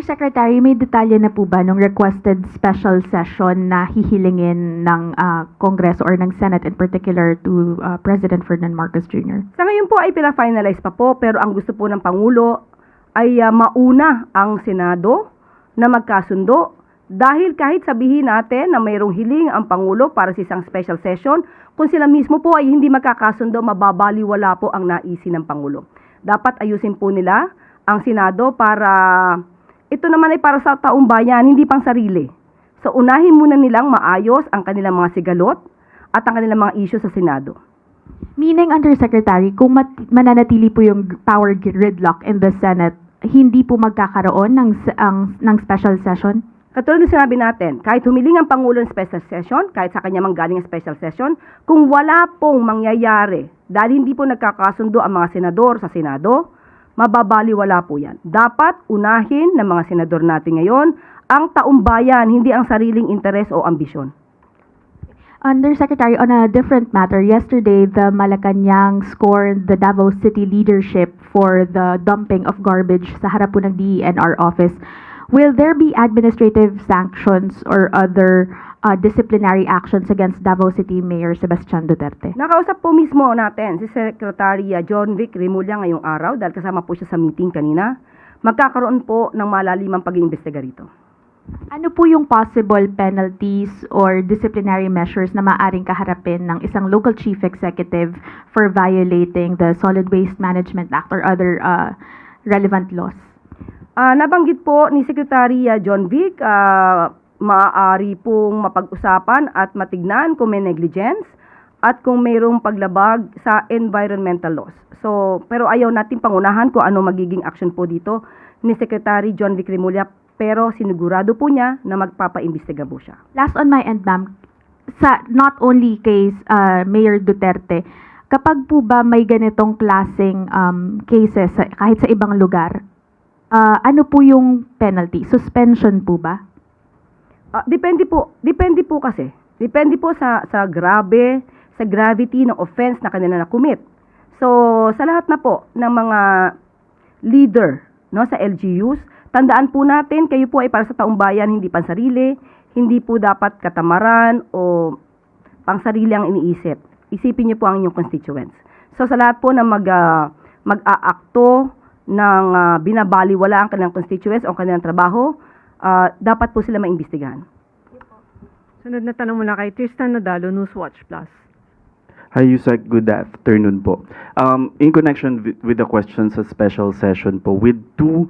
Undersecretary, may detalye na po ba nung requested special session na hihilingin ng Kongreso or ng Senate in particular to President Ferdinand Marcos Jr.? Sa ngayon po ay pina-finalize pa po, pero ang gusto po ng Pangulo ay mauna ang Senado na magkasundo, dahil kahit sabihin natin na mayroong hiling ang Pangulo para sa isang special session, kung sila mismo po ay hindi magkakasundo, mababaliwala po ang naisin ng Pangulo. Dapat ayusin po nila ang Senado para ito naman ay para sa taong bayan, hindi pang sarili. So unahin muna nilang maayos ang kanilang mga sigalot at ang kanilang mga issue sa Senado. Meaning, Undersecretary, kung mananatili po yung power gridlock in the Senate, hindi po magkakaroon ng special session? Katulad ng sinabi natin, kahit humiling ang Pangulo ng special session, kahit sa kanya manggaling ang special session, kung wala pong mangyayari dahil hindi po nagkakasundo ang mga senador sa Senado, mababaliwala po yan. Dapat unahin ng mga senador natin ngayon ang taong bayan, hindi ang sariling interes o ambisyon. Undersecretary, on a different matter, yesterday the Malacanang scorned the Davao City leadership for the dumping of garbage sa harap po ng DENR office. Will there be administrative sanctions or other disciplinary actions against Davao City Mayor Sebastian Duterte? Nakausap po mismo natin si Secretary John Vic Remulla ngayong araw dahil kasama po siya sa meeting kanina. Magkakaroon po ng malalimang pag-iimbestiga rito. Ano po yung possible penalties or disciplinary measures na maaring kaharapin ng isang local chief executive for violating the Solid Waste Management Act or other relevant laws? Nabanggit po ni Secretary John Vic, maaari pong mapag-usapan at matignan kung may negligence at kung mayroong paglabag sa environmental laws. So, pero ayaw natin pangunahan kung ano magiging action po dito ni Secretary John Vic Remulla, pero sinigurado po niya na magpapaimbestiga po siya. Last on my end, ma'am, sa not only case Mayor Duterte, kapag po ba may ganitong klaseng cases kahit sa ibang lugar, ano po yung penalty? Suspension po ba? Depende po kasi. Depende po sa gravity ng offense na kanila na-commit. So, sa lahat na po ng mga leader, no, sa LGUs, tandaan po natin, kayo po ay para sa taong bayan, hindi pansarili, hindi po dapat katamaran o pangsarili ang iniisip. Isipin niyo po ang inyong constituents. So, sa lahat po na mag-aakto ng binabaliwala ang kanilang constituents o kanilang trabaho, dapat po sila maimbestigahan. Sunod na tanong mula kay Tristan Nadalo, Newswatch Plus. Hi, Yusek. Good afternoon po. In connection with the question sa special session po, with two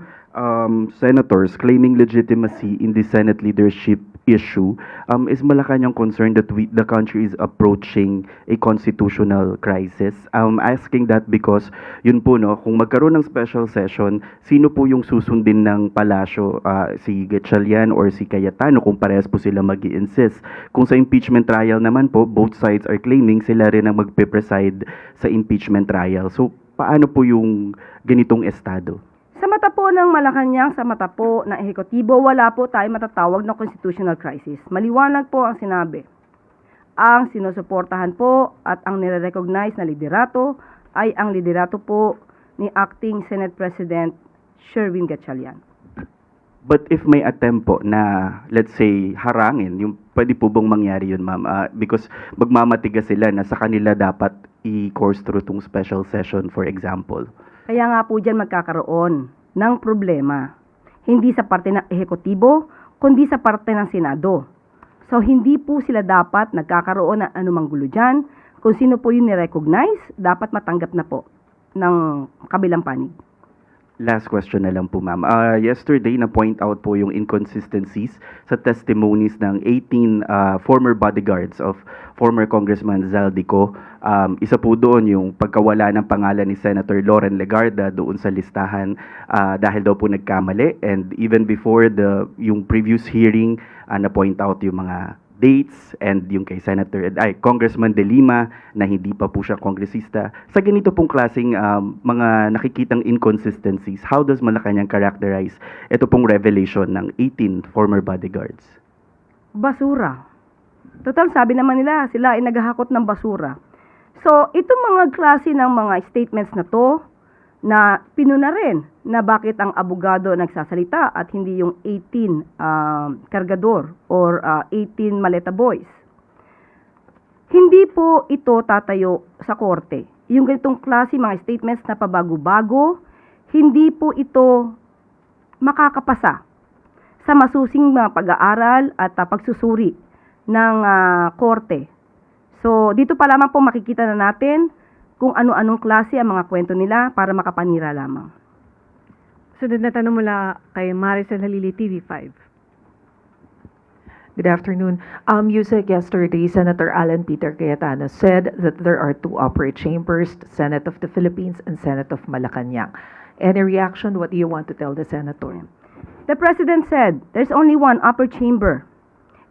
senators claiming legitimacy in the Senate leadership issue, is Malacanang concerned that the country is approaching a constitutional crisis? I'm asking that because, yun po, no, kung magkaroon ng special session, sino po yung susundin ng palasyo? Si Gatchalian or si Cayetano, kung parehas po sila mag-i-insist? Kung sa impeachment trial naman po, both sides are claiming sila rin ang magpe-preside sa impeachment trial. So, paano po yung ganitong estado? Sa mata po ng Malacanang, sa mata po ng ehekutibo, wala po tayo matatawag na constitutional crisis. Maliwanag po ang sinabi. Ang sinusuportahan po at ang nire-recognize na liderato ay ang liderato po ni Acting Senate President Sherwin Gatchalian. But if may attempt po na, let's say, harangin, yung pwede po bang mangyari yun, ma'am? Because magmamatigas sila na sa kanila dapat i-course through tong special session, for example. Kaya nga po dyan magkakaroon ng problema. Hindi sa parte ng ehekutibo, kundi sa parte ng Senado. So, hindi po sila dapat nagkakaroon ng anumang gulo dyan. Kung sino po yung ni-recognize, dapat matanggap na po ng kabilang panig. Last question na lang po, ma'am. Yesterday, na-point out po yung inconsistencies sa testimonies ng 18 former bodyguards of former Congressman Zaldico. Isa po doon yung pagkawala ng pangalan ni Senator Loren Legarda doon sa listahan dahil daw po nagkamali. And even before yung previous hearing, na-point out yung mga dates and yung kay Congressman De Lima na hindi pa po siya kongresista. Sa ganito pong klaseng mga nakikitang inconsistencies, how does Malacanang characterize ito pong revelation ng 18 former bodyguards? Basura. Total, sabi naman nila, sila ay naghahakot ng basura. So, itong mga klase ng mga statements na to, na pinuna rin na bakit ang abogado nagsasalita at hindi yung 18 kargador or 18 maleta boys. Hindi po ito tatayo sa korte. Yung ganitong klase mga statements na pabago-bago, hindi po ito makakapasa sa masusing mga pag-aaral at pagsusuri ng korte. So, dito pa lamang po makikita na natin kung ano-anong klase ang mga kwento nila para makapanira lamang. Sunod na tanong mula kay Maricel Halili, TV5. Good afternoon. Yusek, yesterday, Senator Alan Peter Cayetano said that there are two upper chambers, Senate of the Philippines and Senate of Malacanang. Any reaction? What do you want to tell the senator? The President said there's only one upper chamber,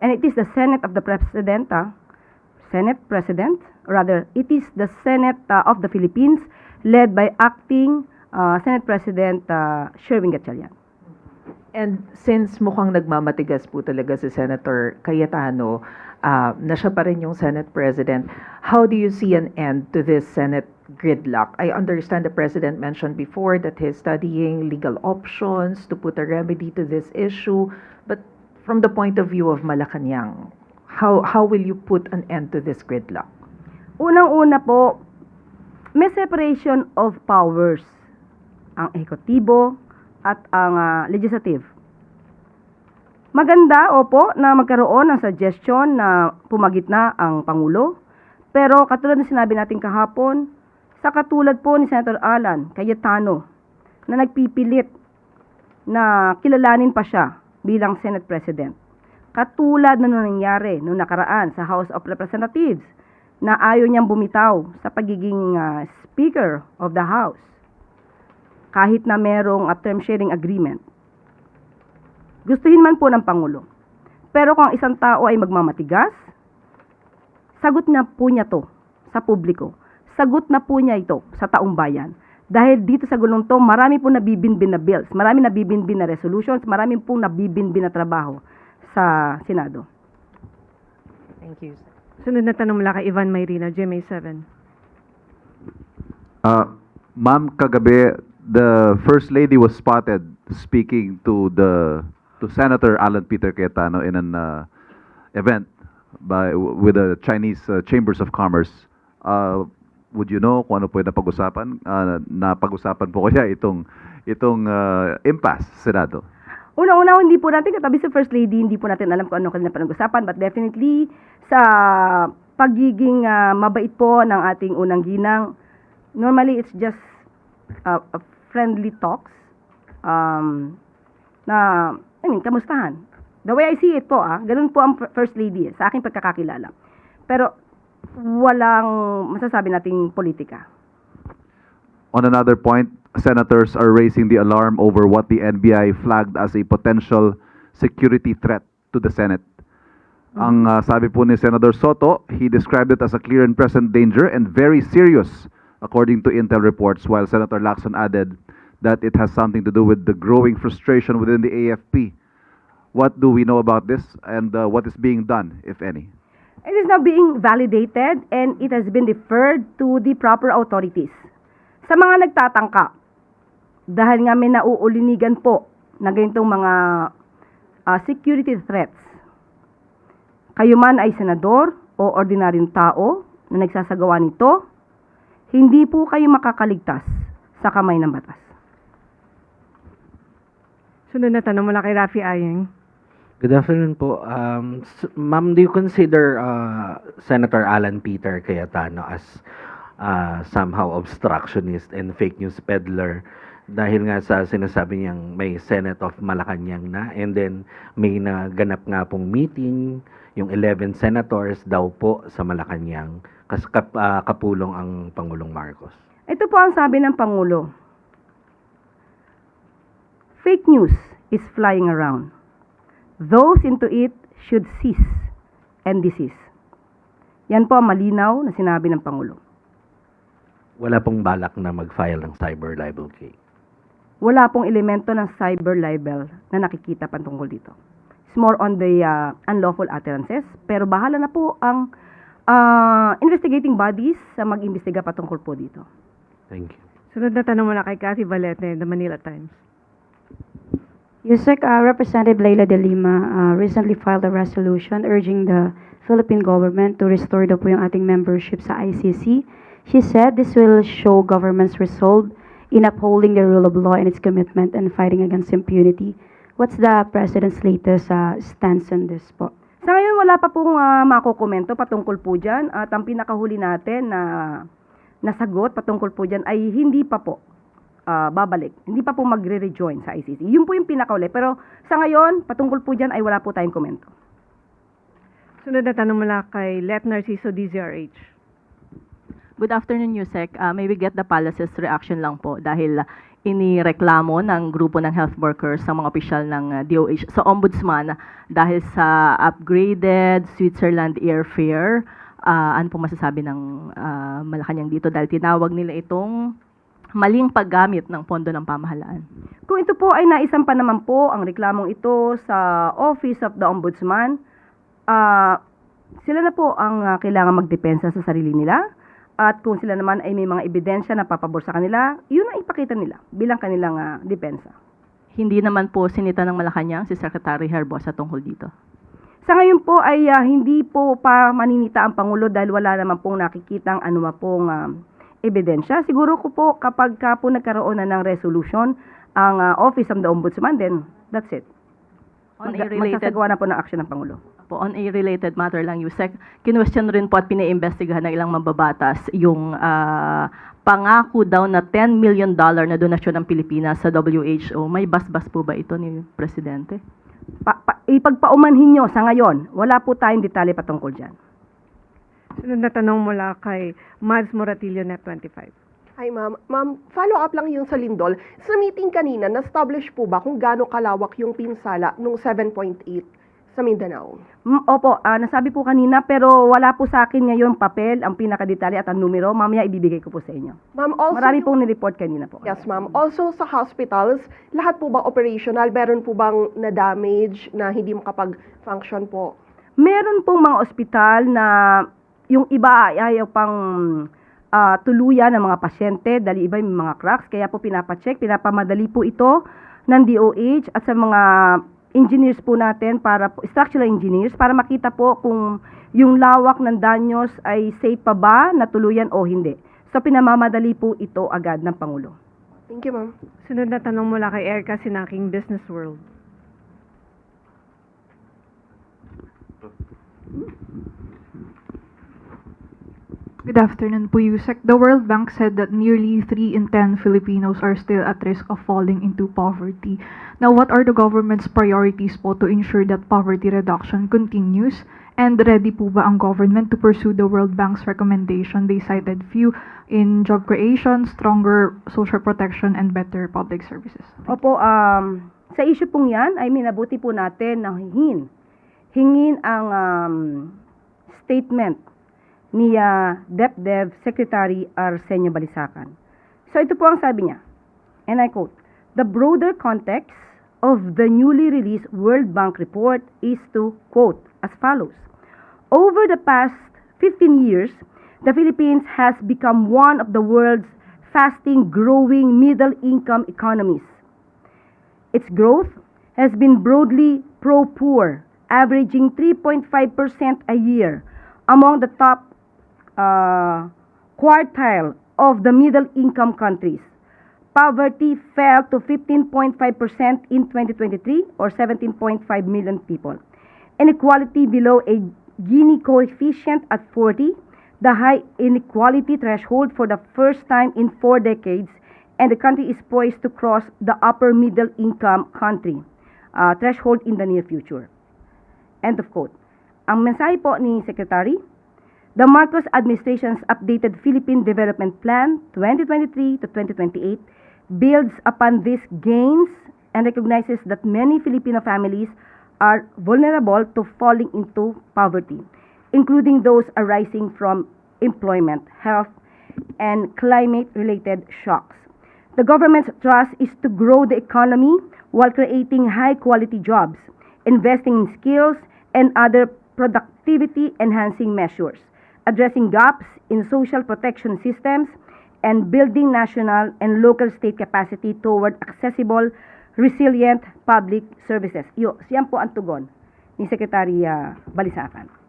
and it is the Senate of the President, Senate President, or rather, it is the Senate of the Philippines, led by acting Senate President Sherwin Gatchalian. And since mukhang nagmamatigas po talaga si Senator Cayetano, na siya pa rin yung Senate President, how do you see an end to this Senate gridlock? I understand the President mentioned before that he's studying legal options to put a remedy to this issue, but from the point of view of Malacanang, how will you put an end to this gridlock? Unang-una po, may separation of powers, ang ehekutibo at ang legislative. Maganda, opo, na magkaroon ng suggestion na pumagitna ang Pangulo. Pero katulad ng sinabi natin kahapon, sa katulad po ni Senator Alan Cayetano na nagpipilit na kilalanin pa siya bilang Senate President. Katulad na nung nangyari nung nakaraan sa House of Representatives na ayaw niyang bumitaw sa pagiging Speaker of the House kahit na merong term sharing agreement. Gustuhin man po ng Pangulo. Pero kung ang isang tao ay magmamatigas, sagot na po niya to sa publiko. Sagot na po niya ito sa taong bayan. Dahil dito sa gulong to, marami po nabibinbin na bills, marami nabibinbin na resolutions, marami po nabibinbin na trabaho sa Senado. Thank you. Sunod na tanong mula kay Ivan Mayrina, GMA7. Ma'am, kagabi, the First Lady was spotted speaking to Senator Alan Peter Cayetano in an event with the Chinese Chambers of Commerce. Would you know kung ano po yung napag-usapan? Napag-usapan po kaya itong impasse sa Senado? Una-una, hindi po natin katabi sa First Lady, hindi po natin alam kung ano kanila panag-usapan, but definitely sa pagiging mabait po ng ating unang ginang, normally it's just a friendly talks na, kamustahan. The way I see it po, ganun po ang First Lady sa aking pagkakakilala. Pero walang masasabi nating politika. On another point, senators are raising the alarm over what the NBI flagged as a potential security threat to the Senate. Ang sabi po ni Senator Soto, he described it as a clear and present danger and very serious, according to Intel reports, while Senator Lacson added that it has something to do with the growing frustration within the AFP. What do we know about this, and what is being done, if any? It is now being validated and it has been deferred to the proper authorities. Sa mga nagtatangka, dahil nga may nauulinigan po na ganitong mga security threats, kayo man ay senador o ordinaryong tao na nagsasagawa nito, hindi po kayo makakaligtas sa kamay ng batas. Sunod na tanong mula kay Rafi Ayeng. Good afternoon po. Ma'am, do you consider Senator Alan Peter Cayetano as somehow obstructionist and fake news peddler dahil nga sa sinasabi niyang may Senate of Malacanang na, and then may naganap nga pong meeting, yung 11 senators daw po sa Malacanang, kasi kapulong ang Pangulong Marcos. Ito po ang sabi ng Pangulo. Fake news is flying around. Those into it should cease and desist. Yan po ang malinaw na sinabi ng Pangulo. Wala pong balak na mag-file ng cyber libel case. Wala pong elemento ng cyber libel na nakikita patungkol dito. It's more on the unlawful utterances, pero bahala na po ang investigating bodies sa mag-imbestiga patungkol po dito. Thank you. Sunod na tanong mula kay Cathy Valete, The Manila Times. Yusek, Representative Leila de Lima recently filed a resolution urging the Philippine government to restore daw po yung ating membership sa ICC. She said this will show government's resolve in upholding the rule of law and its commitment and fighting against impunity. What's the President's latest stance on this po? Sa ngayon, wala pa pong makukomento patungkol po dyan. At ang pinakahuli natin na nasagot patungkol po dyan ay hindi pa po babalik. Hindi pa po magre-rejoin sa ICC. Yun po yung pinakauli. Pero sa ngayon, patungkol po dyan ay wala po tayong komento. Sunod na tanong mula kay Let Narciso, DZRH. Good afternoon, Yusek. May we get the palace's reaction lang po dahil inireklamo ng grupo ng health workers sa mga opisyal ng DOH sa Ombudsman dahil sa upgraded Switzerland airfare. Ano po masasabi ng Malacanang dito dahil tinawag nila itong maling paggamit ng pondo ng pamahalaan? Kung ito po ay naisampa naman po ang reklamong ito sa Office of the Ombudsman, sila na po ang kailangan magdepensa sa sarili nila. At kung sila naman ay may mga ebidensya na papabor sa kanila, yun ang ipakita nila bilang kanilang depensa. Hindi naman po sinita ng Malacanang si Secretary Herbosa tungkol dito. Sa ngayon po ay hindi po pa maninita ang Pangulo dahil wala naman pong nakikitang anuma pong ebidensya. Siguro ko po kapag ka po nagkaroon na ng resolution ang Office of the Ombudsman, then that's it. Masasagawa na po ng action ng Pangulo. Po, on a related matter lang, Yusek, kinwestiyon rin po at pinaimbestigahan ng ilang mambabatas yung pangako daw na $10 million na donasyon ng Pilipinas sa WHO. May basbas po ba ito ni Presidente? Ipagpaumanhin nyo sa ngayon, wala po tayong detalye patungkol dyan. Sunod na tanong mula kay Mads Moratillo, Net25. Hi, ma'am. Ma'am, follow up lang yung sa Lindol. Sa meeting kanina, na-establish po ba kung gaano kalawak yung pinsala nung 7.8 sa Mindanao? Opo, nasabi po kanina pero wala po sa akin ngayon papel, ang pinakadetalye at ang numero. Mamaya ibibigay ko po sa inyo. Ma'am, also Marami pong nireport kanina po. Yes, ma'am. Also sa hospitals, lahat po ba operational? Meron po bang na-damage na hindi makapag-function po? Meron pong mga ospital na yung iba ay ayaw pang tuluyan ng mga pasyente dahil iba yung mga cracks. Kaya po pinapacheck, pinapamadali po ito ng DOH at sa mga engineers po natin, structural engineers, para makita po kung yung lawak ng danyos ay safe pa ba na tuluyan o hindi. So pinamamadali po ito agad ng Pangulo. Thank you, ma'am. Sunod na tanong mula kay Erica Sinaking, Business World. Good afternoon po, Yusek. The World Bank said that nearly 3 in 10 Filipinos are still at risk of falling into poverty. Now, what are the government's priorities po to ensure that poverty reduction continues? And ready po ba ang government to pursue the World Bank's recommendation? They cited few in job creation, stronger social protection, and better public services. Opo, sa issue pong yan ay minabuti po natin na hingin ang statement ni DepDev Secretary Arsenio Balisacan. So ito po ang sabi niya, and I quote, "The broader context of the newly released World Bank report is to, quote, as follows. Over the past 15 years, the Philippines has become one of the world's fastest growing middle-income economies. Its growth has been broadly pro-poor, averaging 3.5% a year, among the top quartile of the middle-income countries. Poverty fell to 15.5% in 2023, or 17.5 million people. Inequality below a Gini coefficient at 40, the high inequality threshold for the first time in 4 decades, and the country is poised to cross the upper middle-income country threshold in the near future." End of quote. Ang mensahe po ni Secretary, the Marcos administration's updated Philippine Development Plan 2023 to 2028 builds upon these gains and recognizes that many Filipino families are vulnerable to falling into poverty, including those arising from employment, health, and climate-related shocks. The government's thrust is to grow the economy while creating high-quality jobs, investing in skills and other productivity-enhancing measures, addressing gaps in social protection systems, and building national and local state capacity toward accessible, resilient public services. Yan po ang tugon ni Secretary Balisacan.